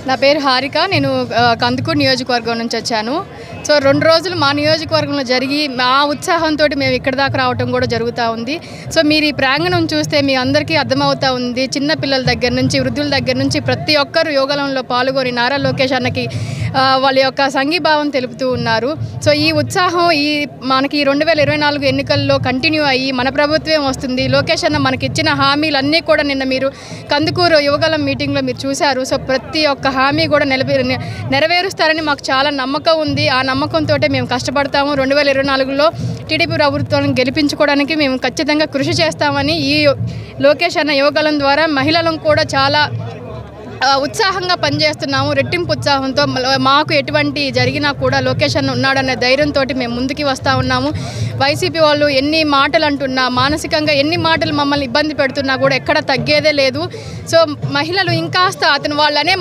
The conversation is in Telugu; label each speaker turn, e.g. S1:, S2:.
S1: నా పేరు హారిక. నేను కందుకూరు నియోజకవర్గం నుంచి వచ్చాను. సో 2 రోజులు మా నియోజకవర్గంలో జరిగి మా ఉత్సాహంతో మేము ఇక్కడ దాకా రావడం కూడా జరుగుతూ ఉంది. సో మీరు ఈ ప్రాంగణం చూస్తే మీ అందరికీ అర్థమవుతూ ఉంది. చిన్న పిల్లల దగ్గర నుంచి వృద్ధుల దగ్గర నుంచి ప్రతి ఒక్కరు యోగాలంలో పాల్గొని నారా లోకేష్ అన్నకి వాళ్ళ యొక్క సంఘీభావం తెలుపుతూ ఉన్నారు. సో ఈ ఉత్సాహం మనకి 2024 ఎన్నికల్లో కంటిన్యూ అయ్యి మన ప్రభుత్వం వస్తుంది. లోకేష్ అన్న మనకి ఇచ్చిన హామీలన్నీ కూడా నిన్న మీరు కందుకూరు యువగలం మీటింగ్లో మీరు చూశారు. సో ప్రతి ఒక్క హామీ కూడా నెరవేరుస్తారని మాకు చాలా నమ్మకం ఉంది. ఆ నమ్మకంతో మేము కష్టపడతాము. 2024లో టీడీపీ ప్రభుత్వాన్ని గెలిపించుకోవడానికి మేము ఖచ్చితంగా కృషి చేస్తామని ఈ లోకేష్ అన్న యువగలం ద్వారా మహిళలను కూడా చాలా ఉత్సాహంగా పనిచేస్తున్నాము. రెట్టింపు ఉత్సాహంతో మాకు ఎటువంటి జరిగినా కూడా లోకేష్ అన్న ఉన్నాడనే ధైర్యంతో మేము ముందుకు వస్తూ ఉన్నాము. వైసీపీ వాళ్ళు ఎన్ని మాటలు అంటున్నా, మానసికంగా ఎన్ని మాటలు మమ్మల్ని ఇబ్బంది పెడుతున్నా కూడా ఎక్కడ తగ్గేదే లేదు. సో మహిళలు ఇంకాస్త వాళ్ళనే